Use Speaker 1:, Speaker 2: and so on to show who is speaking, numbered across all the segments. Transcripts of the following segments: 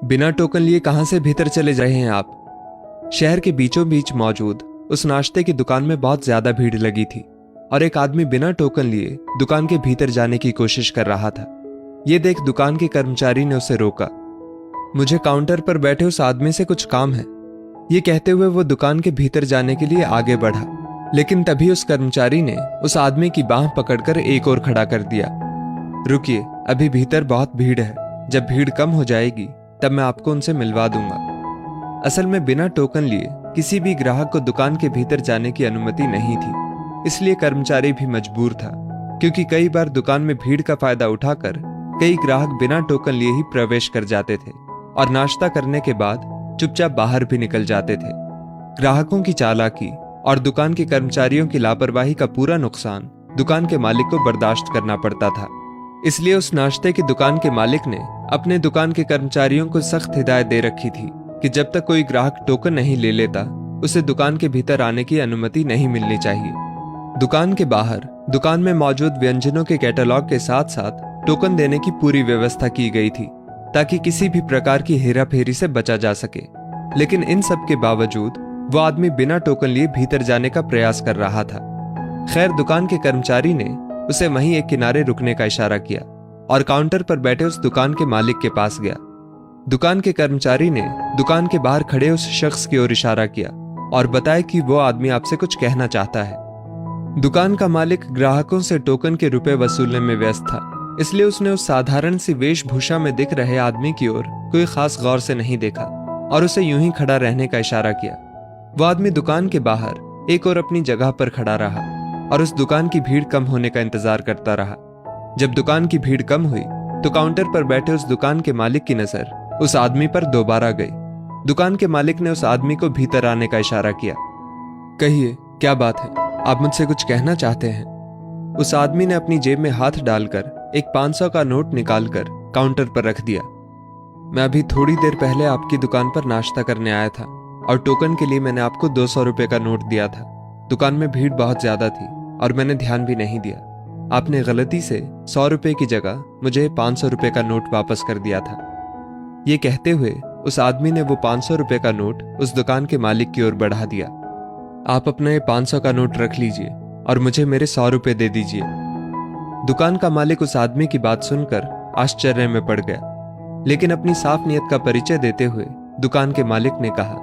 Speaker 1: बिना टोकन लिए कहां से भीतर चले जा रहे हैं आप? शहर के बीचों बीच मौजूद उस नाश्ते की दुकान में बहुत ज्यादा भीड़ लगी थी और एक आदमी बिना टोकन लिए दुकान के भीतर जाने की कोशिश कर रहा था। ये देख दुकान के कर्मचारी ने उसे रोका। मुझे काउंटर पर बैठे उस आदमी से कुछ काम है, ये कहते हुए वो दुकान के भीतर जाने के लिए आगे बढ़ा, लेकिन तभी उस कर्मचारी ने उस आदमी की बांह पकड़कर एक और खड़ा कर दिया। रुकिए, अभी भीतर बहुत भीड़ है, जब भीड़ कम हो जाएगी तब मैं आपको उनसे मिलवा दूंगा। असल में बिना टोकन लिए किसी भी ग्राहक को दुकान के भीतर जाने की अनुमति नहीं थी, इसलिए कर्मचारी भी मजबूर था, क्योंकि कई बार दुकान में भीड़ का फायदा उठाकर कई ग्राहक बिना टोकन लिए ही प्रवेश कर जाते थे और नाश्ता करने के बाद चुपचाप बाहर भी निकल जाते थे। ग्राहकों की चालाकी और दुकान के कर्मचारियों की लापरवाही का पूरा नुकसान दुकान के मालिक को बर्दाश्त करना पड़ता था। इसलिए उस नाश्ते की दुकान के मालिक ने अपने दुकान के कर्मचारियों को सख्त हिदायत दे रखी थी कि जब तक कोई ग्राहक टोकन नहीं ले लेता उसे दुकान के भीतर आने की अनुमति नहीं मिलनी चाहिए। दुकान के बाहर दुकान में मौजूद व्यंजनों के कैटलॉग के साथ साथ टोकन देने की पूरी व्यवस्था की गई थी ताकि किसी भी प्रकार की हेराफेरी से बचा जा सके। लेकिन इन सब के बावजूद वो आदमी बिना टोकन लिए भीतर जाने का प्रयास कर रहा था। खैर, दुकान के कर्मचारी ने उसे वहीं एक किनारे रुकने का इशारा किया और काउंटर पर बैठे उस दुकान के मालिक के पास गया। दुकान के कर्मचारी ने दुकान के बाहर खड़े उस शख्स की ओर इशारा किया और बताया कि वो आदमी आपसे कुछ कहना चाहता है। दुकान का मालिक ग्राहकों से टोकन के रुपए वसूलने में व्यस्त था, इसलिए उसने उस साधारण सी वेशभूषा में दिख रहे आदमी की ओर कोई खास गौर से नहीं देखा और उसे यूं ही खड़ा रहने का इशारा किया। वो आदमी दुकान के बाहर एक और अपनी जगह पर खड़ा रहा और उस दुकान की भीड़ कम होने का इंतजार करता रहा। जब दुकान की भीड़ कम हुई तो काउंटर पर बैठे उस दुकान के मालिक की नजर उस आदमी पर दोबारा गई। दुकान के मालिक ने उस आदमी को भीतर आने का इशारा किया। कहिए, क्या बात है? आप मुझसे कुछ कहना चाहते हैं? उस आदमी ने अपनी जेब में हाथ डालकर एक 500 का नोट निकालकर काउंटर पर रख दिया। मैं अभी थोड़ी देर पहले आपकी दुकान पर नाश्ता करने आया था और टोकन के लिए मैंने आपको 200 रुपए का नोट दिया था। दुकान में भीड़ बहुत ज्यादा थी और मैंने ध्यान भी नहीं दिया। आपने गलती से 100 रुपए की जगह मुझे 500 रुपए का नोट वापस कर दिया था। ये कहते हुए उस आदमी ने वो 500 रुपए का नोट उस दुकान के मालिक की ओर बढ़ा दिया। आप अपना ये 500 का नोट रख लीजिए और मुझे मेरे 100 रुपए दे दीजिए। दुकान का मालिक उस आदमी की बात सुनकर आश्चर्य में पड़ गया, लेकिन अपनी साफ नीयत का परिचय देते हुए दुकान के मालिक ने कहा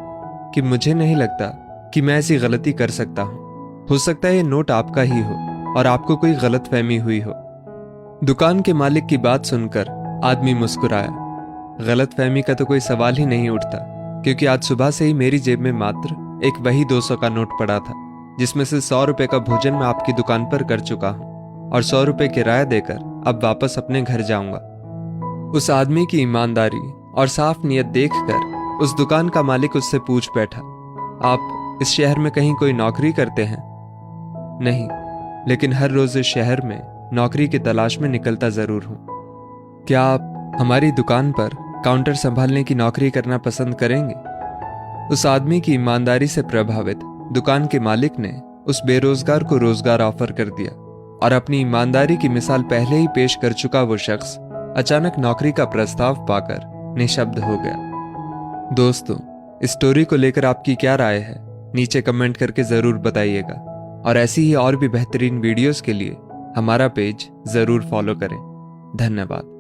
Speaker 1: कि मुझे नहीं लगता कि मैं ऐसी गलती कर सकता हूं। हो सकता है ये नोट आपका ही हो और आपको कोई गलतफहमी हुई हो। दुकान के मालिक की बात सुनकर आदमी मुस्कुराया। गलतफहमी का तो कोई सवाल ही नहीं उठता, क्योंकि आज सुबह से ही मेरी जेब में मात्र एक वही 200 का नोट पड़ा था, जिसमें से 100 रुपए का भोजन मैं आपकी दुकान पर कर चुका हूं और 100 रुपए किराया देकर अब वापस अपने घर जाऊंगा। उस आदमी की ईमानदारी और साफ नीयत देखकर उस दुकान का मालिक उससे पूछ बैठा, आप इस शहर में कहीं कोई नौकरी करते हैं? नहीं, लेकिन हर रोज इस शहर में नौकरी की तलाश में निकलता जरूर हूं। क्या आप हमारी दुकान पर काउंटर संभालने की नौकरी करना पसंद करेंगे? उस आदमी की ईमानदारी से प्रभावित दुकान के मालिक ने उस बेरोजगार को रोजगार ऑफर कर दिया और अपनी ईमानदारी की मिसाल पहले ही पेश कर चुका वो शख्स अचानक नौकरी का प्रस्ताव पाकर निशब्द हो गया। दोस्तों, इस स्टोरी को लेकर आपकी क्या राय है? नीचे कमेंट करके जरूर बताइएगा और ऐसी ही और भी बेहतरीन वीडियोस के लिए हमारा पेज जरूर फॉलो करें। धन्यवाद।